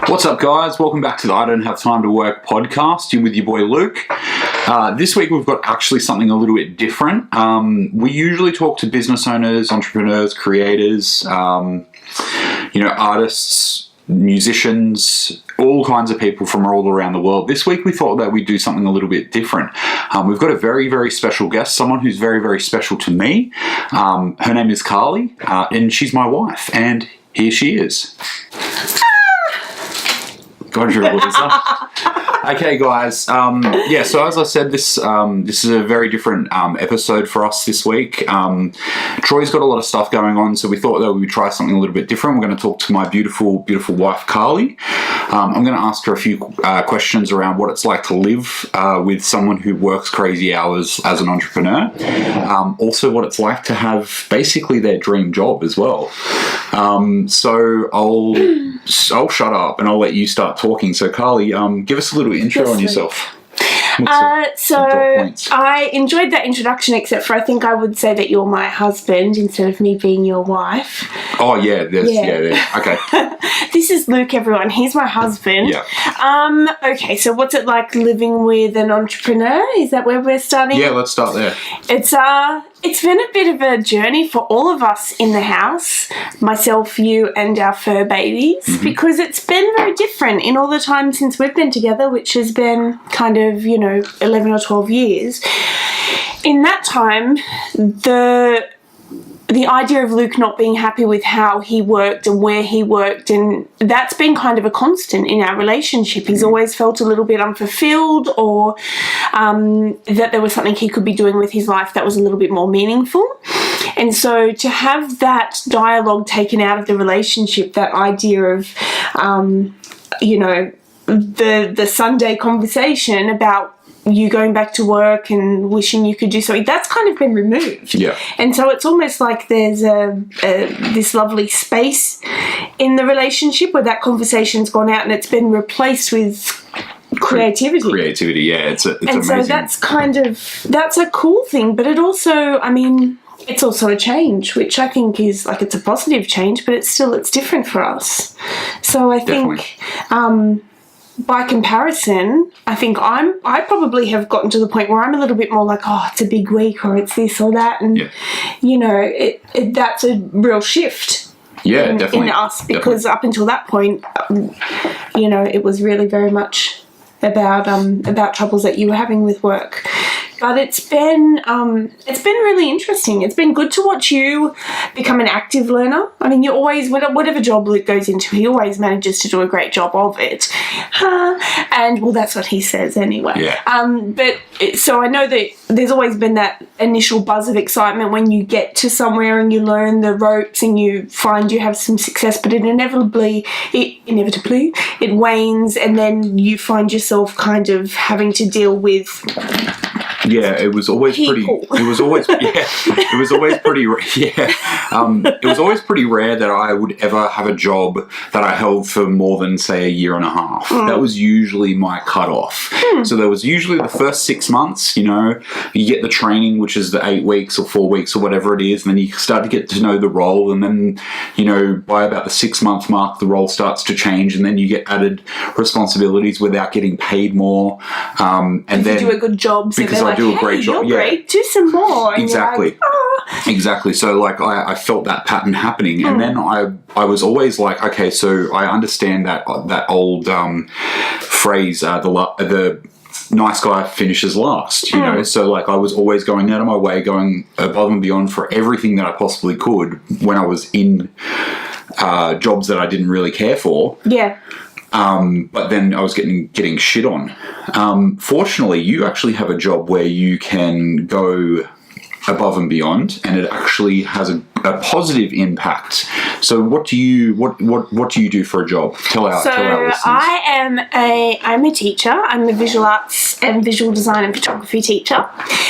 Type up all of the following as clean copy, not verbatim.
What's up, guys? Welcome back to the I Don't Have Time to Work podcast. You're with your boy Luke. This week we've got actually something a little bit different. We usually talk to business owners, entrepreneurs, creators, artists, musicians, all kinds of people from all around the world. This week we thought that we'd do something a little bit different. We've got a very, very special guest, someone who's very, very special to me. Her name is Carly, and she's my wife, and here she is. Okay, guys. So as I said, this is a very different episode for us this week. Troy's got a lot of stuff going on, so we thought that we would try something a little bit different. We're going to talk to my beautiful, beautiful wife, Carly. I'm going to ask her a few questions around what it's like to live with someone who works crazy hours as an entrepreneur. Also, what it's like to have basically their dream job as well. So I'll shut up and I'll let you start talking. So Carly, give us a little intro on yourself. I enjoyed that introduction, except for I think I would say that you're my husband instead of me being your wife. Oh, yeah. Okay. This is Luke, everyone. He's my husband. Yeah. Okay, so what's it like living with an entrepreneur? Is that where we're starting? Yeah, let's start there. It's been a bit of a journey for all of us in the house, myself, you, and our fur babies, because it's been very different in all the time since we've been together, which has been kind of, 11 or 12 years. In that time, the idea of Luke not being happy with how he worked and where he worked, and that's been kind of a constant in our relationship. He's always felt a little bit unfulfilled, or that there was something he could be doing with his life that was a little bit more meaningful. And so to have that dialogue taken out of the relationship, that idea of, the Sunday conversation about you going back to work and wishing you could do something, that's kind of been removed. Yeah. And so it's almost like there's this lovely space in the relationship where that conversation's gone out and it's been replaced with creativity. Creativity, yeah. It's amazing. And so that's a cool thing, but it also, it's also a change, which I think is it's a positive change, but it's different for us. So I think by comparison, I think I probably have gotten to the point where I'm a little bit more like, oh, it's a big week, or it's this or that, and that's a real shift. Yeah, definitely in us, because up until that point, it was really very much about troubles that you were having with work. But it's been really interesting. It's been good to watch you become an active learner. You always, whatever job Luke goes into, he always manages to do a great job of it. And, well, that's what he says anyway. Yeah. So I know that there's always been that initial buzz of excitement when you get to somewhere and you learn the ropes and you find you have some success, but it inevitably wanes, and then you find yourself kind of having to deal with... Yeah, it was always pretty. It was always pretty. It was always pretty rare that I would ever have a job that I held for more than, say, a year and a half. That was usually my cutoff. So there was usually the first 6 months. You get the training, which is the 8 weeks or 4 weeks or whatever it is, and then you start to get to know the role, and then by about the 6-month mark, the role starts to change, and then you get added responsibilities without getting paid more. And then you do a good job, so because I do a great job. You're great. Do some more. And exactly. Exactly. So I felt that pattern happening, and then I was always like, okay, so I understand that old phrase, the nice guy finishes last, So I was always going out of my way, going above and beyond for everything that I possibly could when I was in jobs that I didn't really care for. Yeah. But then I was getting shit on. Fortunately, you actually have a job where you can go above and beyond, and it actually has a positive impact. So what do you do for a job? Tell our listeners. I'm a teacher. I'm a visual arts and visual design and photography teacher,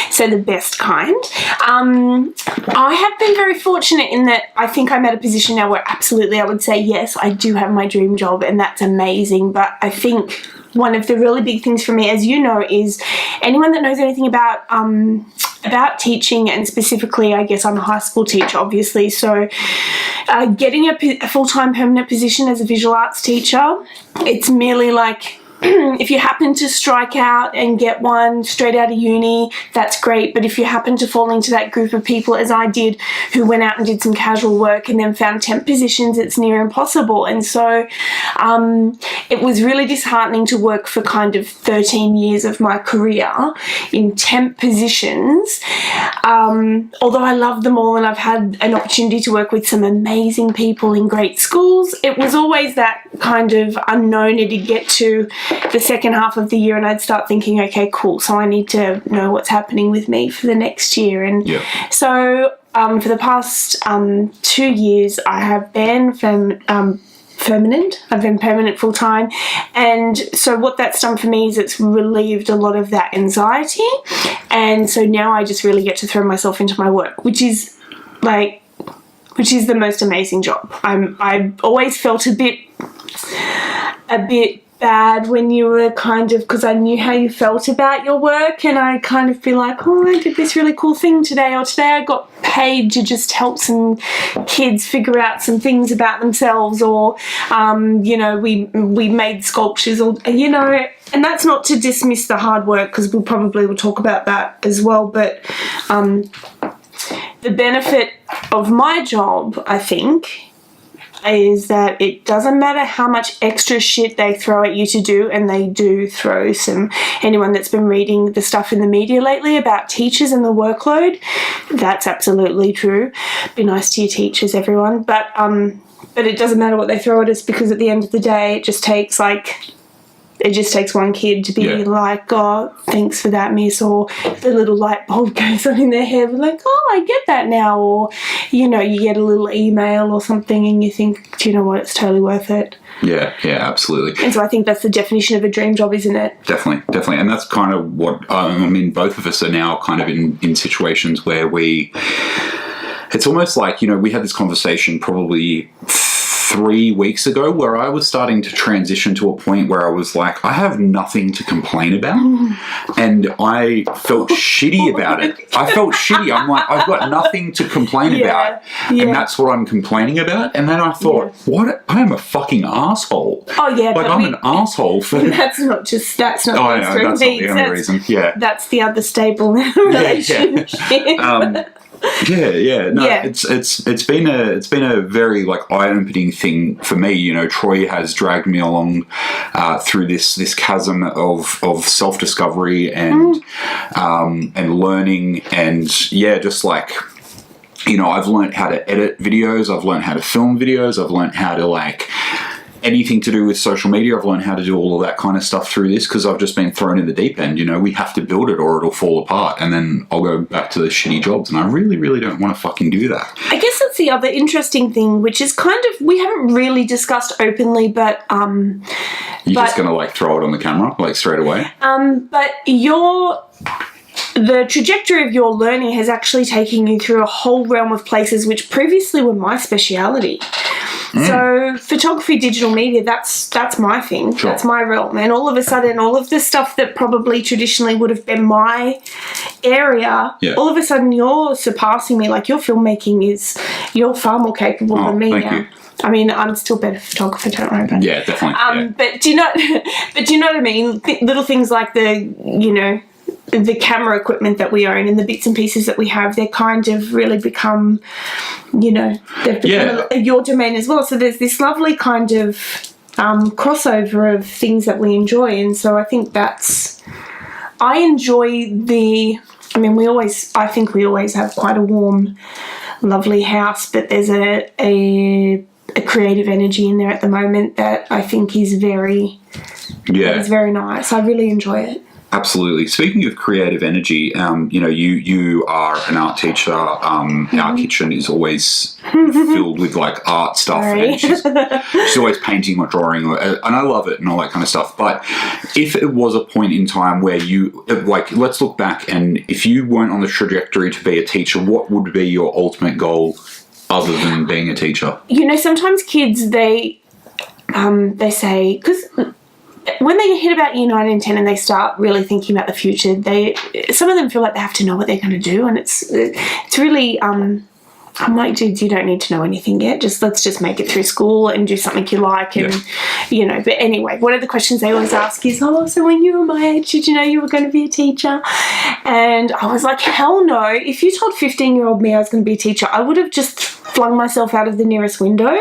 so the best kind. I have been very fortunate in that I think I'm at a position now where absolutely I would say yes, I do have my dream job, and that's amazing. But I think one of the really big things for me, as you know, is anyone that knows anything about teaching, and specifically, I guess I'm a high school teacher, obviously, so getting a full-time permanent position as a visual arts teacher, it's merely like, if you happen to strike out and get one straight out of uni, that's great. But if you happen to fall into that group of people, as I did, who went out and did some casual work and then found temp positions, it's near impossible. And so it was really disheartening to work for kind of 13 years of my career in temp positions. Although I love them all and I've had an opportunity to work with some amazing people in great schools, it was always that kind of unknown. It'd get to the second half of the year and I'd start thinking, okay, cool, so I need to know what's happening with me for the next year. And so for the past 2 years I have been permanent. I've been permanent full time, and so what that's done for me is it's relieved a lot of that anxiety, and so now I just really get to throw myself into my work, which is the most amazing job. I always felt a bit bad when you were kind of, because I knew how you felt about your work, and I kind of feel like, oh, I did this really cool thing today, or today I got paid to just help some kids figure out some things about themselves, or we made sculptures, or and that's not to dismiss the hard work, because we probably will talk about that as well, but the benefit of my job, I think, is that it doesn't matter how much extra shit they throw at you to do, and they do throw some. Anyone that's been reading the stuff in the media lately about teachers and the workload, that's absolutely true. Be nice to your teachers, everyone. But it doesn't matter what they throw at us, because at the end of the day, it just takes one kid to be like, oh, thanks for that, miss, or the little light bulb goes on in their head, like, oh, I get that now, or, you get a little email or something and you think, do you know what, it's totally worth it. Yeah, absolutely. And so I think that's the definition of a dream job, isn't it? Definitely. And that's kind of what, both of us are now kind of in situations where it's almost like, we had this conversation probably 3 weeks ago, where I was starting to transition to a point where I was like, I have nothing to complain about, and I felt shitty about it. I felt shitty. I'm like, I've got nothing to complain about, and that's what I'm complaining about. And then I thought, what? I am a fucking asshole. Oh yeah, like I'm an asshole for. That's not the only reason. Yeah, that's the other stable relationship. It's been a very like eye-opening thing for me. Troy has dragged me along through this chasm of self-discovery and learning, and just like, I've learned how to edit videos, I've learned how to film videos, I've learned how to like anything to do with social media. I've learned how to do all of that kind of stuff through this, because I've just been thrown in the deep end. We have to build it or it'll fall apart, and then I'll go back to the shitty jobs, and I really, really don't want to fucking do that. I guess that's the other interesting thing, which is kind of, we haven't really discussed openly, but you're just gonna like throw it on the camera like straight away. But the trajectory of your learning has actually taken you through a whole realm of places which previously were my speciality. So photography, digital media, that's my thing. Sure. That's my realm. And all of a sudden, all of the stuff that probably traditionally would have been my area, all of a sudden you're surpassing me. Like, your filmmaking you're far more capable than me now. You. I mean, I'm still a better photographer, don't worry about it. Yeah, definitely. But do you know what I mean? Little things like the camera equipment that we own and the bits and pieces that we have, they're kind of really become, they've become your domain as well. So there's this lovely kind of crossover of things that we enjoy. And so I think I enjoy I think we always have quite a warm, lovely house, but there's a creative energy in there at the moment that I think is very nice. I really enjoy it. Absolutely. Speaking of creative energy, you are an art teacher. Our kitchen is always filled with like art stuff, and she's always painting or drawing, and I love it and all that kind of stuff. But if it was a point in time where let's look back, and if you weren't on the trajectory to be a teacher, what would be your ultimate goal other than being a teacher? Sometimes kids, they say, because when they hit about year 9 and 10 and they start really thinking about the future, some of them feel like they have to know what they're going to do, and it's really I'm like, dude, you don't need to know anything yet. Let's just make it through school and do something you like, and But anyway, one of the questions they always ask is, so when you were my age, did you know you were going to be a teacher? And I was like, hell no. If you told 15-year-old me I was going to be a teacher, I would have just flung myself out of the nearest window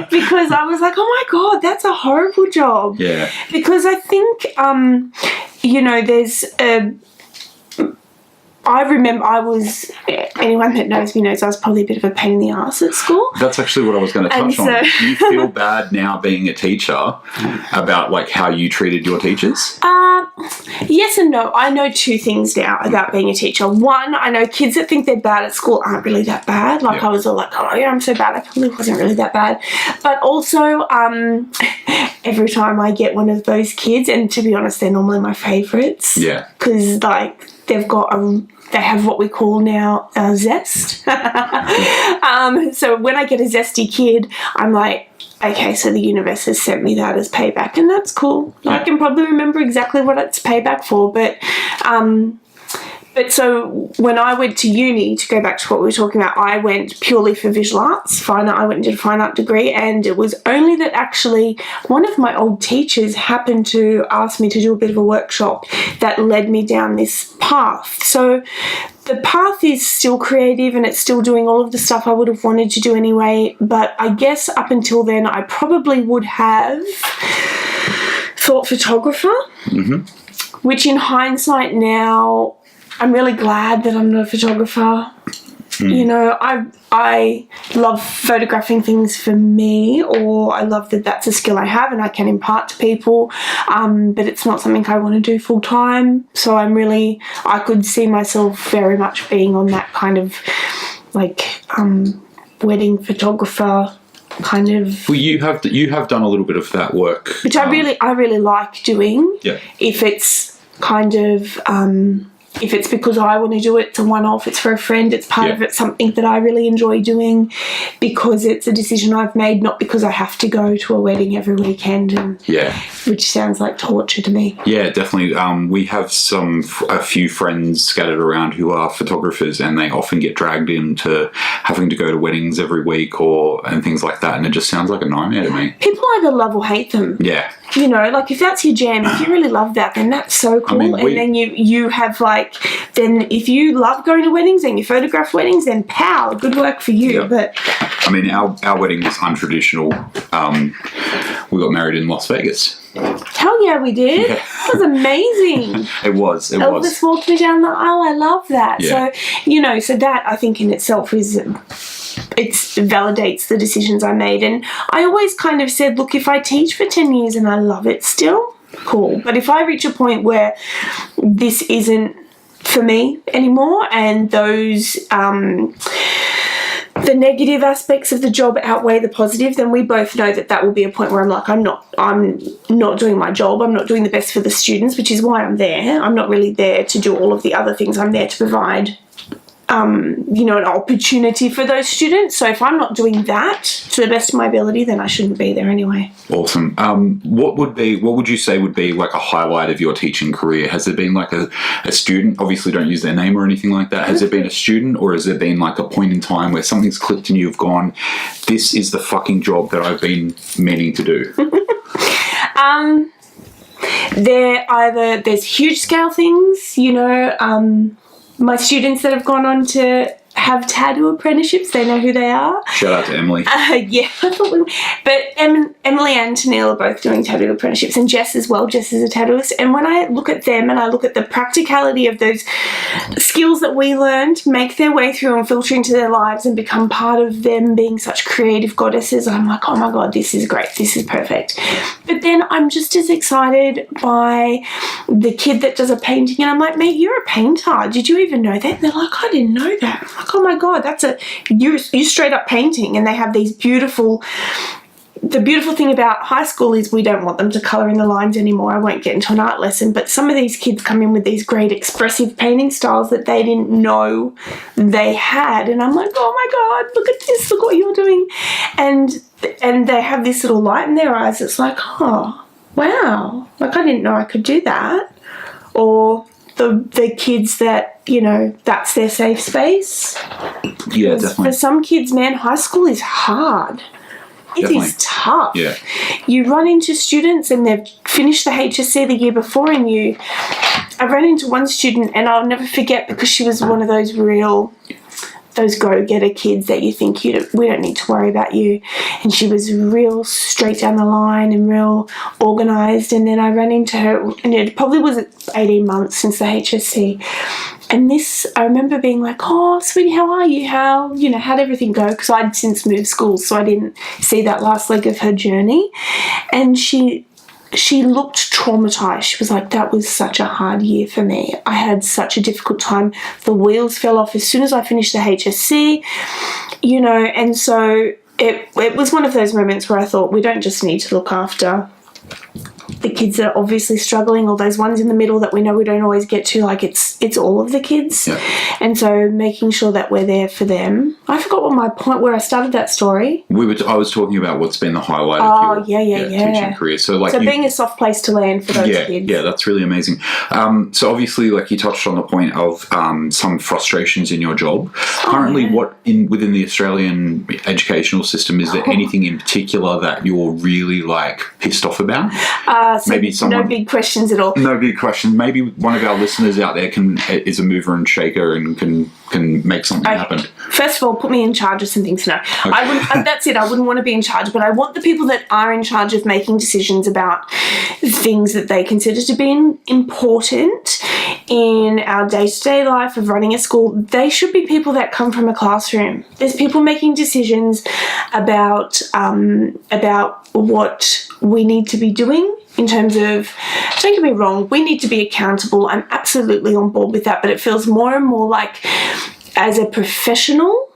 because I was like, oh my God, that's a horrible job. Yeah. Because I think, there's I remember anyone that knows me knows I was probably a bit of a pain in the ass at school. That's actually what I was going to touch on. Do you feel bad now being a teacher about like how you treated your teachers? Yes and no. I know two things now about being a teacher. One, I know kids that think they're bad at school aren't really that bad. Like I was all like, oh yeah, I'm so bad. I probably wasn't really that bad. But also, every time I get one of those kids, and to be honest, they're normally my favourites. Yeah. Because like they have what we call now zest. So when I get a zesty kid, I'm like, okay, so the universe has sent me that as payback, and that's cool. Yeah. I can probably remember exactly what it's payback for, but so when I went to uni, to go back to what we were talking about, I went purely for visual arts. I went and did a fine art degree, and it was only that actually one of my old teachers happened to ask me to do a bit of a workshop that led me down this path. So the path is still creative and it's still doing all of the stuff I would have wanted to do anyway, but I guess up until then I probably would have thought photographer, which in hindsight now, I'm really glad that I'm not a photographer. I love photographing things for me, or I love that that's a skill I have and I can impart to people, but it's not something I want to do full time. So I could see myself very much being on that kind of like wedding photographer kind of. Well, you have done a little bit of that work, which I really like doing. Yeah. If it's kind of if it's because I want to do it, it's a one-off, it's for a friend, it's part of it, something that I really enjoy doing because it's a decision I've made, not because I have to go to a wedding every weekend, which sounds like torture to me. Yeah, definitely. We have a few friends scattered around who are photographers, and they often get dragged into having to go to weddings every week and things like that, and it just sounds like a nightmare to me. People either love or hate them. Yeah. Like if that's your jam, if you really love that, then that's so cool. And then you have then if you love going to weddings and you photograph weddings, then pow, good work for you. Yeah. But I mean, our wedding was untraditional. We got married in Las Vegas. Hell yeah, we did. Yeah. That was amazing. It was. Elvis walked me down the aisle. I love that. Yeah. So, so that I think in itself it validates the decisions I made. And I always kind of said, look, if I teach for 10 years and I love it still, cool. But if I reach a point where this isn't for me anymore and those the negative aspects of the job outweigh the positive, then we both know that will be a point where I'm like, I'm not doing my job. I'm not doing the best for the students, which is why I'm there. I'm not really there to do all of the other things. I'm there to provide an opportunity for those students. So if I'm not doing that to the best of my ability, then I shouldn't be there anyway. Awesome. What would you say would be like a highlight of your teaching career? Has there been like a student, obviously don't use their name or anything like that, has there been a student, or has there been like a point in time where something's clicked and you've gone, this is the fucking job that I've been meaning to do? There's huge scale things, my students that have gone on to have tattoo apprenticeships, they know who they are. Shout out to Emily. Yeah, I thought but Emily and Tennille are both doing tattoo apprenticeships, and Jess as well. Jess is a tattooist. And when I look at them and I look at the practicality of those skills that we learned make their way through and filter into their lives and become part of them being such creative goddesses, I'm like, oh my God, this is great. This is perfect. But then I'm just as excited by the kid that does a painting, and I'm like, mate, you're a painter. Did you even know that? And they're like, I didn't know that. I'm like, oh my God, you straight up painting. And they have these the beautiful thing about high school is we don't want them to colour in the lines anymore. I won't get into an art lesson, but some of these kids come in with these great expressive painting styles that they didn't know they had. And I'm like, oh my God, look at this, look what you're doing. And they have this little light in their eyes. It's like, oh, wow, like I didn't know I could do that. Or the kids that, you know, that's their safe space. Yeah, definitely. For some kids, man, high school is hard. It is tough. Yeah. You run into students and they've finished the HSC the year before, and I ran into one student, and I'll never forget, because she was one of those go-getter kids that you think we don't need to worry about you. And she was real straight down the line and real organised. And then I ran into her, and it probably was 18 months since the HSC. And I remember being like, oh, sweetie, how are you? How'd everything go? Because I'd since moved schools, so I didn't see that last leg of her journey. And she looked traumatized. She was like, that was such a hard year for me. I had such a difficult time. The wheels fell off as soon as I finished the HSC, you know, and so it was one of those moments where I thought, we don't just need to look after the kids that are obviously struggling, or those ones in the middle that we know we don't always get to. Like, it's all of the kids. Yeah. And so making sure that we're there for them. I forgot what my point, where I started that story. I was talking about what's been the highlight of your teaching career. So being a soft place to land for those kids. Yeah, that's really amazing. So obviously, like, you touched on the point of some frustrations in your job. Currently, within the Australian educational system, is there anything in particular that you're really, like, pissed off about? So maybe no big questions at all. No big questions. Maybe one of our listeners out there is a mover and shaker and can make something happen. First of all, put me in charge of some things. No, okay. I wouldn't. That's it. I wouldn't want to be in charge, but I want the people that are in charge of making decisions about things that they consider to be important in our day-to-day life of running a school. They should be people that come from a classroom. There's people making decisions about what we need to be doing. In terms of, don't get me wrong, we need to be accountable. I'm absolutely on board with that, but it feels more and more like, as a professional,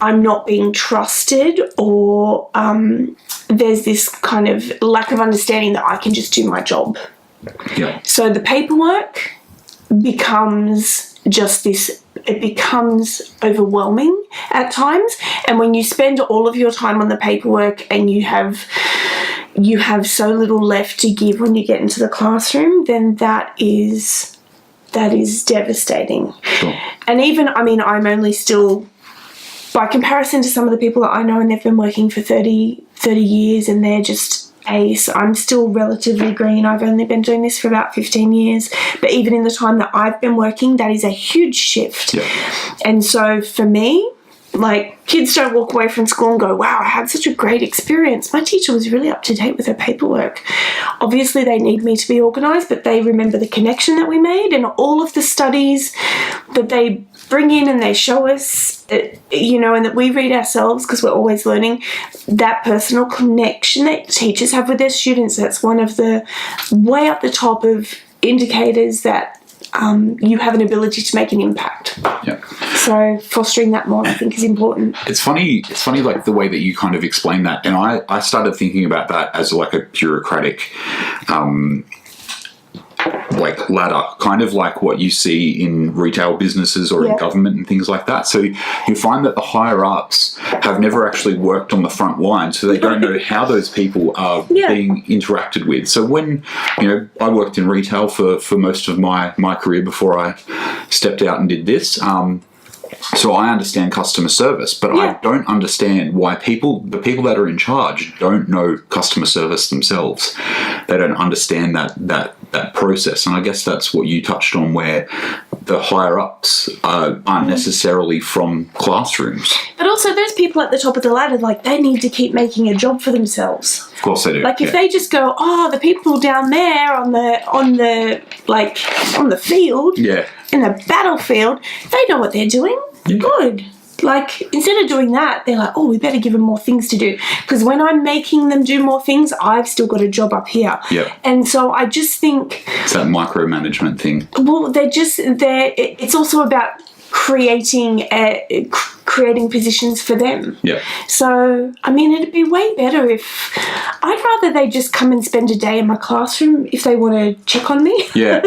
I'm not being trusted, or there's this kind of lack of understanding that I can just do my job. Yeah. So the paperwork becomes just this, it becomes overwhelming at times. And when you spend all of your time on the paperwork and you have so little left to give when you get into the classroom, then that is devastating. Sure. And even, I mean, I'm only still, by comparison to some of the people that I know, and they've been working for 30 years and they're just ace, I'm still relatively green. I've only been doing this for about 15 years. But even in the time that I've been working, that is a huge shift. Yeah. And so for me, like, kids don't walk away from school and go, wow, I had such a great experience. My teacher was really up to date with her paperwork. Obviously, they need me to be organised, but they remember the connection that we made and all of the studies that they bring in and they show us, you know, and that we read ourselves because we're always learning. That personal connection that teachers have with their students, that's one of the way up the top of indicators that you have an ability to make an impact. Yeah. So fostering that more, I think, is important. It's funny, like the way that you kind of explain that. And I started thinking about that as like a bureaucratic, like ladder, kind of like what you see in retail businesses or in government and things like that. So you find that the higher ups have never actually worked on the front line, so they don't know how those people are being interacted with. So when, you know, I worked in retail for most of my career before I stepped out and did this. So I understand customer service, but I don't understand why the people that are in charge don't know customer service themselves. They don't understand that process. And I guess that's what you touched on, where the higher ups aren't necessarily from classrooms. But also those people at the top of the ladder, like, they need to keep making a job for themselves. Of course they do. Like, if they just go, oh, the people down there on the field, in the battlefield, they know what they're doing. Yeah. Good. Like, instead of doing that, they're like, oh, we better give them more things to do. Because when I'm making them do more things, I've still got a job up here. Yeah. And so I just think... It's that micromanagement thing. Well, it's also about creating creating positions for them. Yeah. So, I mean, it'd be way better if I'd rather they just come and spend a day in my classroom if they want to check on me. Yeah.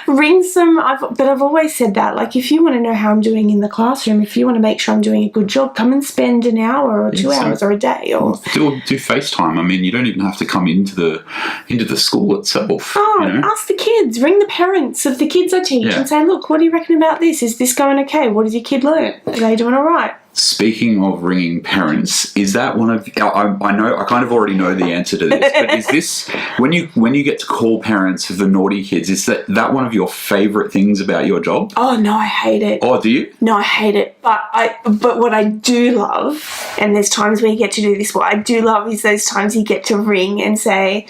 Ring some. But I've always said that, like, if you want to know how I'm doing in the classroom, if you want to make sure I'm doing a good job, come and spend an hour or 2 hours or a day, or do FaceTime. I mean, you don't even have to come into the school itself. Ask the kids, ring the parents of the kids I teach and say, look, what do you reckon about this? Is this going okay? What has your kid learn? Are they doing all right? Speaking of ringing parents, is that one of I know I kind of already know the answer to this, but is this when you get to call parents of the naughty kids, is that one of your favourite things about your job? Oh no, I hate it. Oh, do you? No, I hate it. But what I do love, and there's times where you get to do this, what I do love is those times you get to ring and say,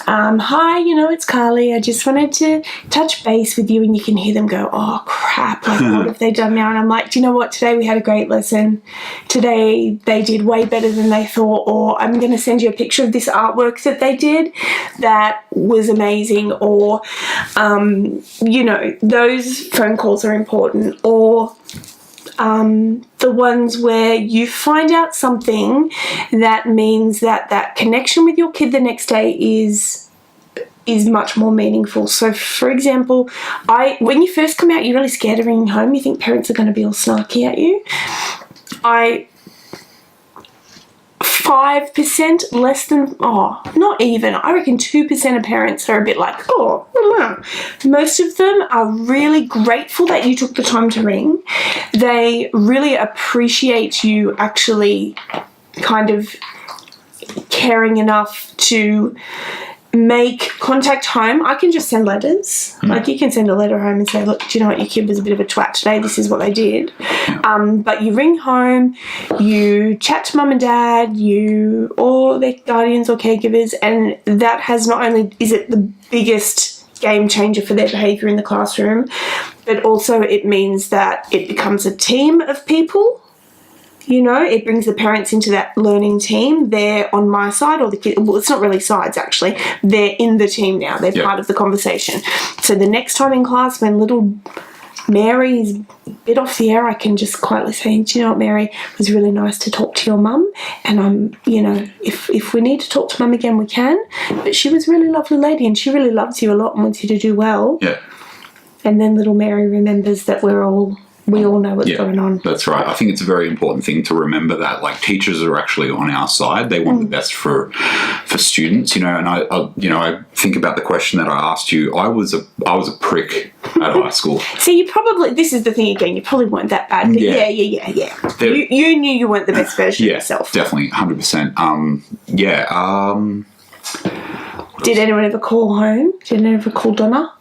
hi, it's Carly. I just wanted to touch base with you, and you can hear them go, oh crap, like what have they done now? And I'm like, do you know what? Today we had a great lesson. Today they did way better than they thought, or I'm going to send you a picture of this artwork that they did that was amazing, or those phone calls are important, or the ones where you find out something that means that connection with your kid the next day is much more meaningful. So, for example, when you first come out, you're really scared of ringing home. You think parents are going to be all snarky at you. 5% less than, not even, I reckon 2% of parents are a bit like, I don't know. Most of them are really grateful that you took the time to ring. They really appreciate you actually kind of caring enough to make contact home. I can just send letters. Like, you can send a letter home and say, look, do you know what, your kid was a bit of a twat today, this is what they did. But you ring home, you chat to mum and dad, or their guardians or caregivers, and that has not only is it the biggest game changer for their behaviour in the classroom, but also it means that it becomes a team of people. It brings the parents into that learning team. They're on my side, or the kid. Well, it's not really sides, actually. They're in the team now. They're part of the conversation. So the next time in class, when little Mary's a bit off the air, I can just quietly say, do you know what, Mary, it was really nice to talk to your mum. And if we need to talk to mum again, we can. But she was a really lovely lady, and she really loves you a lot and wants you to do well. Yeah. And then little Mary remembers that we all know what's going on. That's right. I think it's a very important thing to remember that, like, teachers are actually on our side. They want the best for students, and I think about the question that I asked you. I was a prick at high school. So this is the thing again, you probably weren't that bad, but yeah. You knew you weren't the best version of yourself. Definitely, 100%. Did anyone ever call home? Did anyone ever call Donna?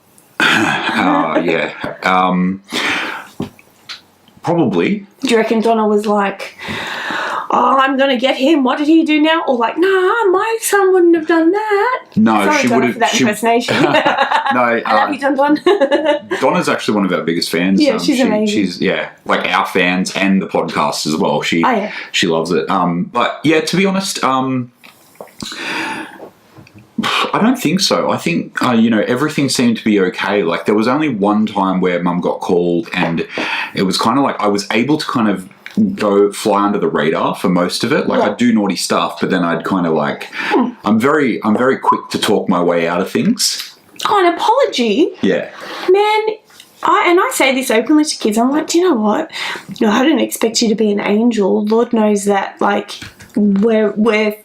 Probably. Do you reckon Donna was like, I'm going to get him, what did he do now? Or like, nah, my son wouldn't have done that. No, sorry, she Donna, would have. for that impersonation. No, I love you, Don. Donna's actually one of our biggest fans. Yeah, she's amazing. She's, like our fans and the podcast as well. She loves it. But yeah, to be honest, I don't think so. I think, everything seemed to be okay. Like, there was only one time where mum got called, and it was kind of like I was able to kind of fly under the radar for most of it. Like, I'd do naughty stuff, but then I'd kind of like, I'm very quick to talk my way out of things. Oh, an apology? Yeah. Man, I say this openly to kids. I'm like, do you know what? I didn't expect you to be an angel. Lord knows that, like, we're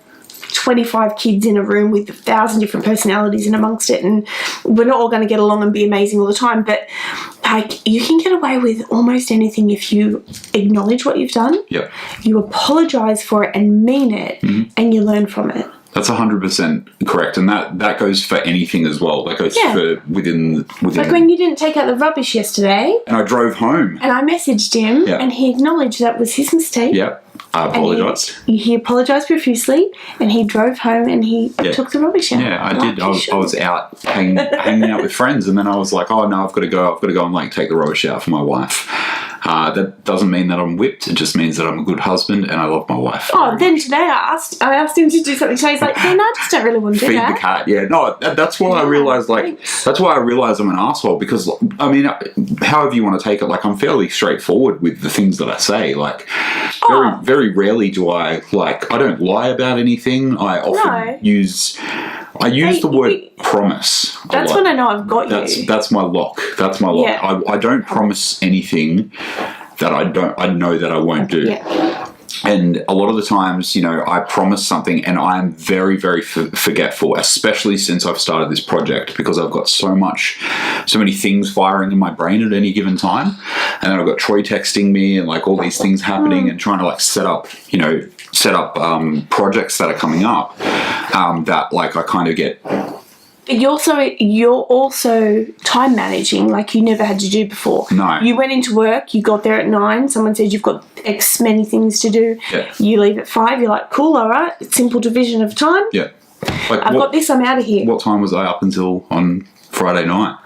25 kids in a room with 1,000 different personalities in amongst it, and we're not all going to get along and be amazing all the time, but like, you can get away with almost anything if you acknowledge what you've done, you apologise for it and mean it, and you learn from it. That's 100% correct, and that goes for anything as well. That goes for within. Like when you didn't take out the rubbish yesterday, and I drove home, and I messaged him, and he acknowledged that was his mistake. Yeah, I apologised. He apologised profusely, and he drove home and he took the rubbish out. Yeah, I did. I was out hanging out with friends, and then I was like, oh no, I've got to go and like take the rubbish out for my wife. That doesn't mean that I'm whipped. It just means that I'm a good husband and I love my wife. Oh, then today I asked him to do something. So he's like, no, I just don't really want to do Feed that. the cat. Yeah, no, that's why I realised, that's why I realised I'm an asshole, because, I mean, however you want to take it, like, I'm fairly straightforward with the things that I say. Like, very rarely do I don't lie about anything. I often use the word promise. That's when I know I've got you. That's my lock. That's my lock. Yeah. I don't promise anything that I know that I won't do. Yeah. And a lot of the times, I promise something and I'm very, very forgetful, especially since I've started this project, because I've got so many things firing in my brain at any given time. And then I've got Troy texting me and all these things happening and trying to set up projects that are coming up, that I kind of get. But you're also time managing like you never had to do before. No. You went into work, you got there at 9, someone said you've got X many things to do. Yeah. You leave at 5, you're like, cool, all right, simple division of time. Yeah. I've got this, I'm out of here. What time was I up until on Friday night?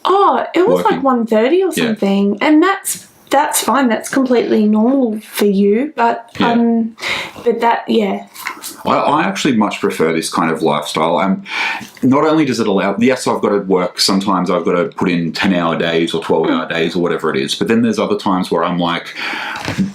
Oh, it was Working. 1:30 or something. Yeah. And that's fine. That's completely normal for you. But I actually much prefer this kind of lifestyle. Not only does it allow, yes, I've got to work. Sometimes I've got to put in 10-hour days or 12-hour days or whatever it is. But then there's other times where I'm like,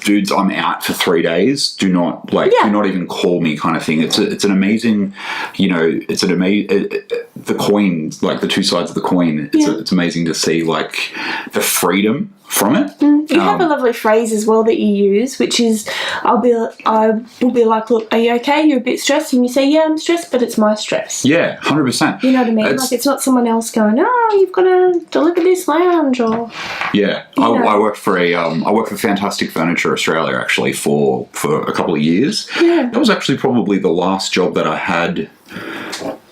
dudes, I'm out for 3 days. Do not even call me, kind of thing. It's an amazing, the coin, the two sides of the coin. It's amazing to see the freedom from it. You have a lovely phrase as well that you use, which is, I will be like, look, are you okay? You're a bit stressed, and you say, yeah, I'm stressed, but it's my stress. Yeah, 100%. You know what I mean? It's not someone else going, oh, you've got to deliver this lounge, or I worked for Fantastic Furniture Australia actually for a couple of years. Yeah, that was actually probably the last job that I had.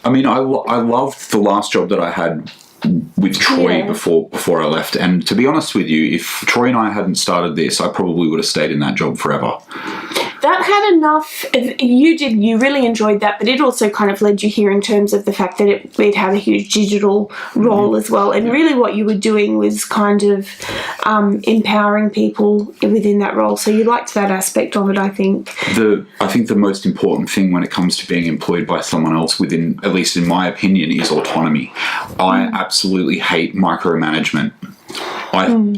I mean, I loved the last job that I had with Troy before I left. And to be honest with you, if Troy and I hadn't started this, I probably would have stayed in that job forever. That had enough. You really enjoyed that, but it also kind of led you here in terms of the fact that it had a huge digital role as well. And really what you were doing was kind of empowering people within that role. So you liked that aspect of it, I think. I think the most important thing when it comes to being employed by someone else within, at least in my opinion, is autonomy. I absolutely hate micromanagement.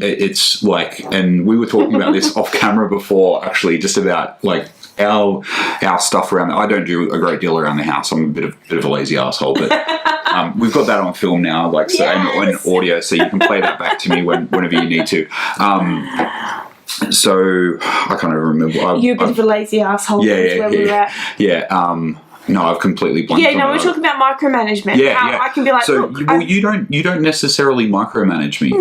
It's and we were talking about this off camera before, actually, just about our stuff around. I don't do a great deal around the house. I'm a bit of a lazy asshole, but we've got that on film now, and audio, so you can play that back to me whenever you need to. So I can't even remember. You're a bit of a lazy asshole. Where we were at. Yeah. No, I've completely blanked. Yeah, we're talking about micromanagement. Yeah. I can be like, so, look, you don't necessarily micromanage me.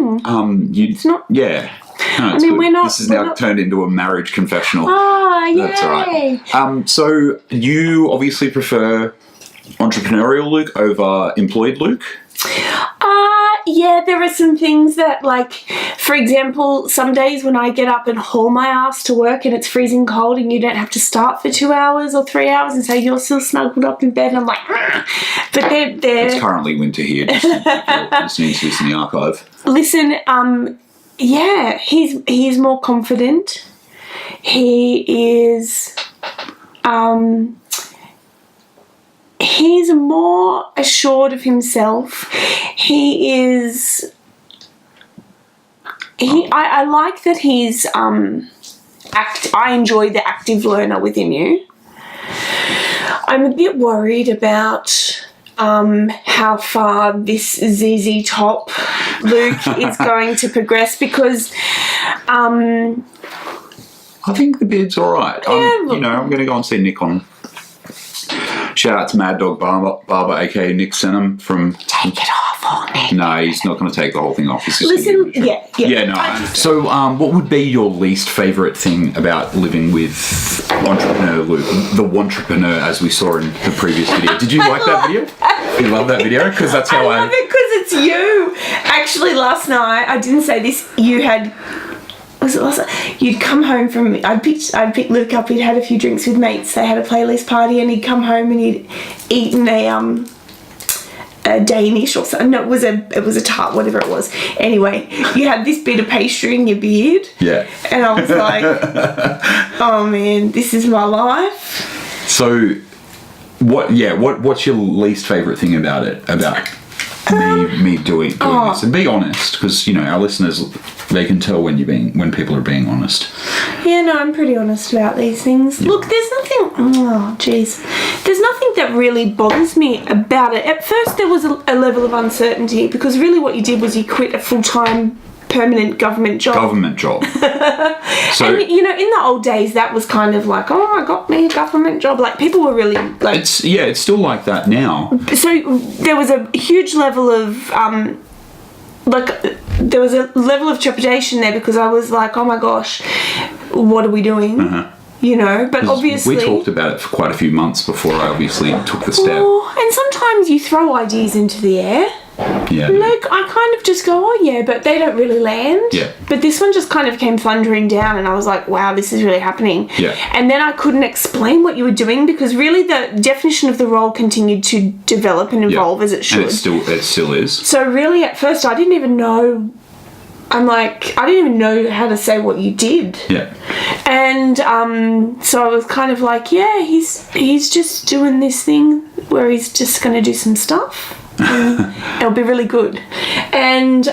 It's not. Yeah. No, I mean, we're not. This is now turned into a marriage confessional. Ah, That's all right. So you obviously prefer entrepreneurial Luke over employed Luke? Yeah, there are some things that, for example, some days when I get up and haul my ass to work and it's freezing cold and you don't have to start for 2 hours or 3 hours and say you're still snuggled up in bed, and I'm like, but they're... It's currently winter here, just listening to this in the archive. Listen, he's more confident. He is... he's more assured of himself. He is... I like that he's... I enjoy the active learner within you. I'm a bit worried about how far this ZZ Top Luke is going to progress, because... I think the beard's all right. Yeah, I'm going to go and see Nick on... Shout out to Mad Dog Barber, aka Nick Senham from... Take it off, Nick. No, he's not going to take the whole thing off. He's just Listen, yeah. So, what would be your least favourite thing about living with entrepreneur Luke, the wantrepreneur, as we saw in the previous video? Did you like that video? You love that video? Because that's how I love it, because it's you. Actually, last night, I didn't say this, you had... Was it last night? You'd come home from... I'd picked Luke up, he'd had a few drinks with mates, they had a playlist party, and he'd come home and he'd eaten a Danish or something. No, it was a tart, whatever it was. Anyway, you had this bit of pastry in your beard. Yeah. And I was like, oh man, this is my life. So, what's your least favourite thing about it? About me doing this? And be honest, because our listeners, they can tell when people are being honest. Yeah, no, I'm pretty honest about these things. Yeah. Look, there's nothing that really bothers me about it. At first there was a level of uncertainty, because really what you did was you quit a full-time permanent government job. So, and in the old days that was kind of like, oh, I got me a government job. Like, people were really like, it's still like that now. So there was a huge level of there was a level of trepidation there, because I was like, oh my gosh, what are we doing? But obviously we talked about it for quite a few months before I obviously took the step. And sometimes you throw ideas into the air. Yeah. Like, I kind of just go, oh yeah, but they don't really land. Yeah. But this one just kind of came thundering down, and I was like, wow, this is really happening. Yeah. And then I couldn't explain what you were doing, because really the definition of the role continued to develop and evolve as it should. And it still is. So really, at first, I didn't even know. I didn't even know how to say what you did. Yeah. And so I was kind of like, yeah, he's just doing this thing where he's just going to do some stuff. It'll be really good. And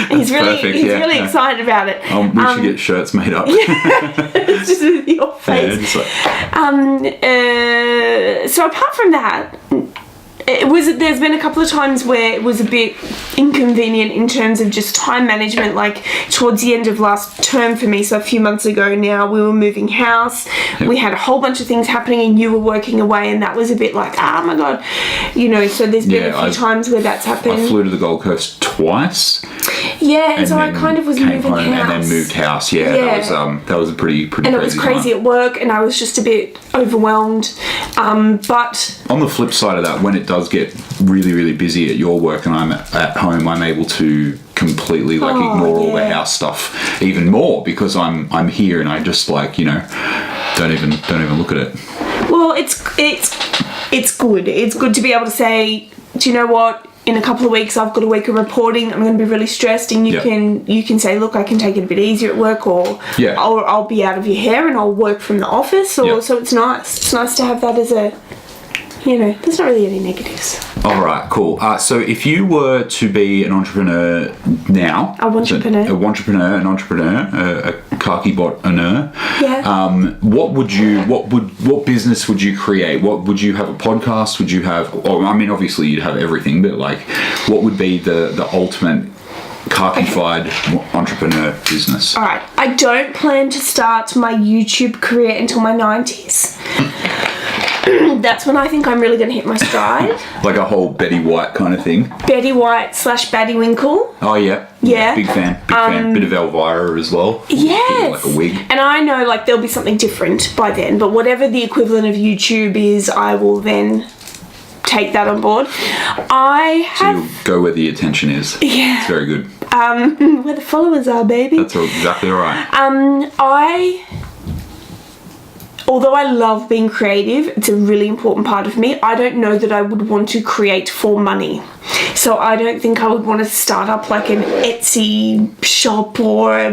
he's really excited about it. We should get shirts made up. It's just with your face. So apart from that, there's been a couple of times where it was a bit inconvenient in terms of just time management, like towards the end of last term for me, so a few months ago now, we were moving house. Yep. We had a whole bunch of things happening, and you were working away, and that was a bit like, oh my god, so there's been a few times where that's happened. I flew to the Gold Coast twice. Yeah, and so I kind of was moving home house. And then moved house. Yeah. That was a pretty and it was crazy at work, and I was just a bit overwhelmed. But on the flip side of that, when it does get really, really busy at your work and I'm at home, I'm able to completely ignore all the house stuff even more, because I'm here and I just don't even look at it. Well, it's good. It's good to be able to say, do you know what? In a couple of weeks, I've got a week of reporting. I'm going to be really stressed, and you can say, look, I can take it a bit easier at work, or I'll be out of your hair and I'll work from the office. So it's nice. It's nice to have that as a, there's not really any negatives. All right, cool. So if you were to be an entrepreneur now, an entrepreneur, a khaki bot-preneur, what business would you create? Would you have a podcast? Would you have? Obviously you'd have everything, but what would be the ultimate khaki-fied entrepreneur business? All right, I don't plan to start my YouTube career until my 90s. That's when I think I'm really going to hit my stride. Like a whole Betty White kind of thing? Betty White / Baddywinkle. Oh, yeah. Yeah. Big fan. Bit of Elvira as well. Yes. Like a wig. And I know there'll be something different by then, but whatever the equivalent of YouTube is, I will then take that on board. So you'll go where the attention is. Yeah. It's very good. Where the followers are, baby. That's exactly right. Although I love being creative, it's a really important part of me, I don't know that I would want to create for money. So I don't think I would want to start up like an Etsy shop or,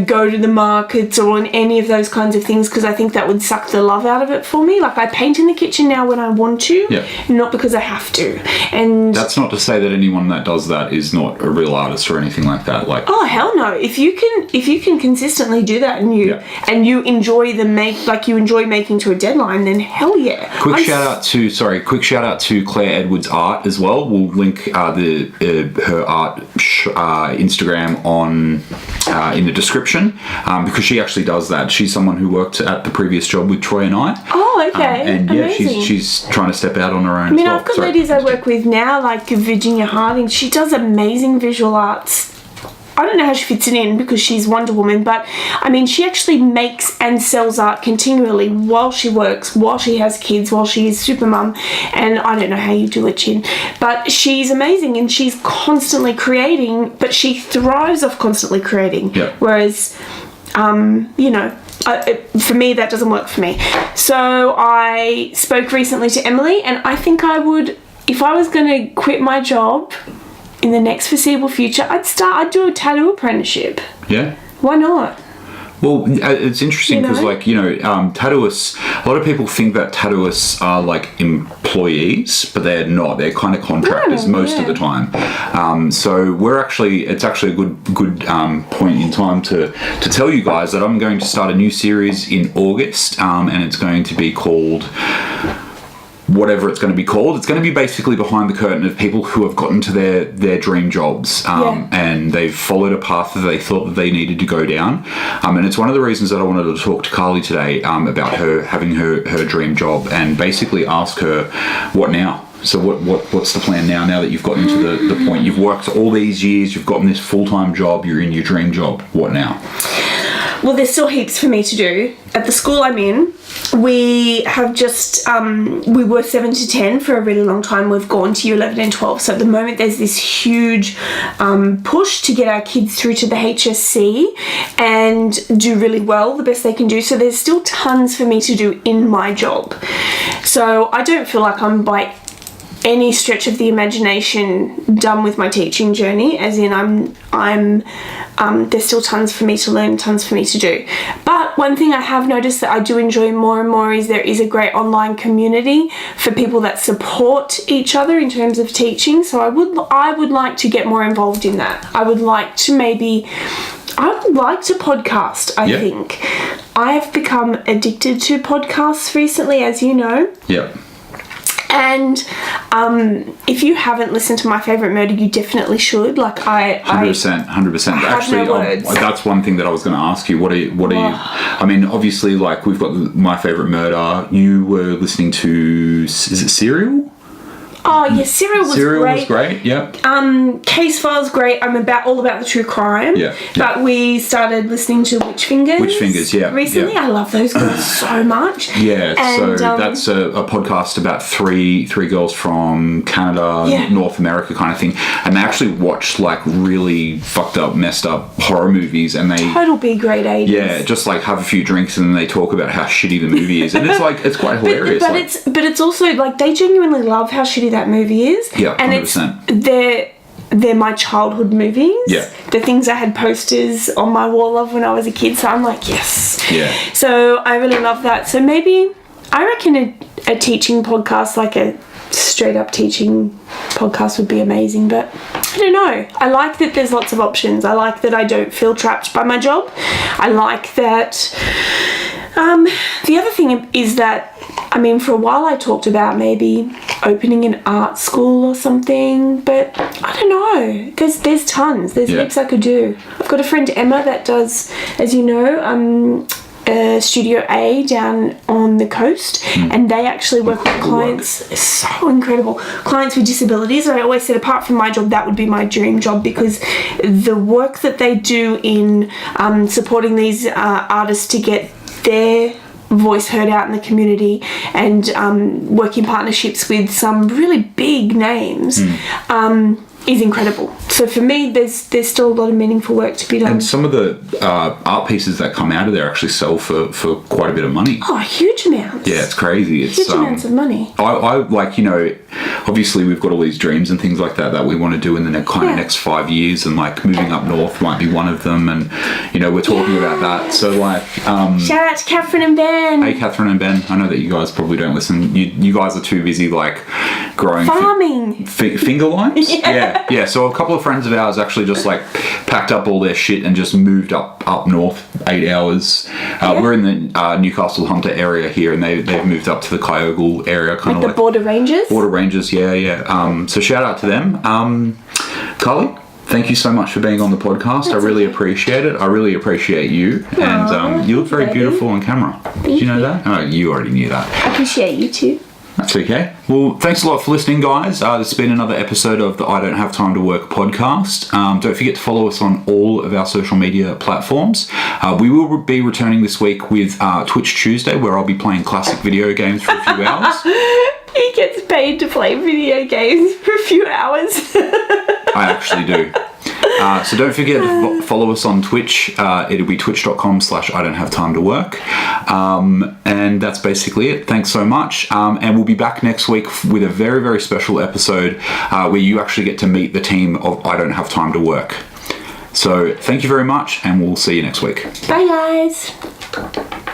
go to the markets or on any of those kinds of things, because I think that would suck the love out of it for me. Like, I paint in the kitchen now when I want to, not because I have to. And that's not to say that anyone that does that is not a real artist or anything like that. Oh hell no! If you can consistently do that and you enjoy you enjoy making to a deadline, then hell yeah. Quick shout out to Claire Edwards' art as well. We'll link her art Instagram in the description, because she actually does that. She's someone who worked at the previous job with Troy and I. Oh, okay. Amazing. She's trying to step out on her own. I've got ladies I work with now, like Virginia Harding. She does amazing visual arts. I don't know how she fits it in, because she's Wonder Woman, but she actually makes and sells art continually while she works, while she has kids, while she is super mum, and I don't know how you do it, Chin, but she's amazing, and she's constantly creating, but she thrives off constantly creating. Whereas for me, that doesn't work for me. So I spoke recently to Emily, and I think I would, if I was going to quit my job in the next foreseeable future, I'd do a tattoo apprenticeship. Yeah. Why not? Well, it's interesting because, tattooists, a lot of people think that tattooists are like employees, but they're not. They're kind of contractors most of the time. So it's actually a good point in time to tell you guys that I'm going to start a new series in August, and it's going to be called whatever it's going to be called. It's going to be basically behind the curtain of people who have gotten to their dream jobs, and they've followed a path that they thought that they needed to go down. And it's one of the reasons that I wanted to talk to Carly today about her having her dream job, and basically ask her, what now? So what's the plan now that you've gotten to the point? You've worked all these years, you've gotten this full-time job, you're in your dream job. What now? Well, there's still heaps for me to do. At the school I'm in, we have just, we were 7 to 10 for a really long time. We've gone to year 11 and 12. So at the moment, there's this huge push to get our kids through to the HSC and do really well, the best they can do. So there's still tons for me to do in my job. So I don't feel like I'm by any stretch of the imagination done with my teaching journey, as in there's still tons for me to learn, tons for me to do. But one thing I have noticed that I do enjoy more and more is there is a great online community for people that support each other in terms of teaching. So I would like to get more involved in that. I would like to podcast, I think. I have become addicted to podcasts recently, as you know. Yeah. And if you haven't listened to My Favourite Murder, you definitely should. 100%. Actually, no words. That's one thing that I was going to ask you. What are you? I mean, obviously, like, we've got My Favourite Murder. You were listening to, is it Serial? Oh yes, Serial was great. Serial was great. Yep. Case Files great. I'm all about the true crime. Yeah. But we started listening to Witch Fingers. Recently, I love those girls so much. Yeah. And, so that's a podcast about three girls from Canada, North America, kind of thing, and they actually watch like really fucked up, messed up horror movies, and they total B grade 80s. Yeah, just like have a few drinks and then they talk about how shitty the movie is, and it's quite hilarious. But it's also like they genuinely love how shitty that movie is. Yeah, 100%. They're my childhood movies. Yeah. The things I had posters on my wall of when I was a kid. So I'm like, yes. Yeah. So I really love that. So maybe I reckon a teaching podcast, like a straight up teaching podcast, would be amazing. But I don't know. I like that there's lots of options. I like that I don't feel trapped by my job. I like that. The other thing is that, I mean, for a while I talked about maybe opening an art school or something, but I don't know. There's tons. There's heaps I could do. I've got a friend, Emma, that does, as you know, Studio A down on the coast, and they actually work with clients. It's so incredible. Clients with disabilities. I always said, apart from my job, that would be my dream job, because the work that they do in supporting these artists to get their voice heard out in the community, and working partnerships with some really big names is incredible. So for me, there's still a lot of meaningful work to be done. And some of the art pieces that come out of there actually sell for quite a bit of money. Oh, huge amounts. Yeah, it's crazy. It's huge amounts of money. I like, you know, obviously we've got all these dreams and things like that we want to do in the next 5 years, and like moving up north might be one of them, and you know, we're talking about that. So like shout out to Catherine and Ben. Hey Catherine and Ben, I know that you guys probably don't listen. You guys are too busy like growing farming finger limes. Yeah. So a couple of friends of ours actually just like packed up all their shit and just moved up north 8 hours. We're in the Newcastle Hunter area here, and they've moved up to the Kyogle area, kind of like the Border Rangers. So shout out to them. Carly, thank you so much for being on the podcast. I really appreciate it. I really appreciate you. And you look very beautiful on camera. Did you know that? Oh, you already knew that. I appreciate you too. That's okay. Well, thanks a lot for listening, guys. This has been another episode of the I Don't Have Time to Work podcast. Don't forget to follow us on all of our social media platforms. We will be returning this week with Twitch Tuesday, where I'll be playing classic video games for a few hours. He gets paid to play video games for a few hours. I actually do. So don't forget to follow us on Twitch. It'll be twitch.com/I don't have time to work. And that's basically it. Thanks so much. And we'll be back next week with a very, very special episode where you actually get to meet the team of I Don't Have Time to Work. So thank you very much, and we'll see you next week. Bye, guys.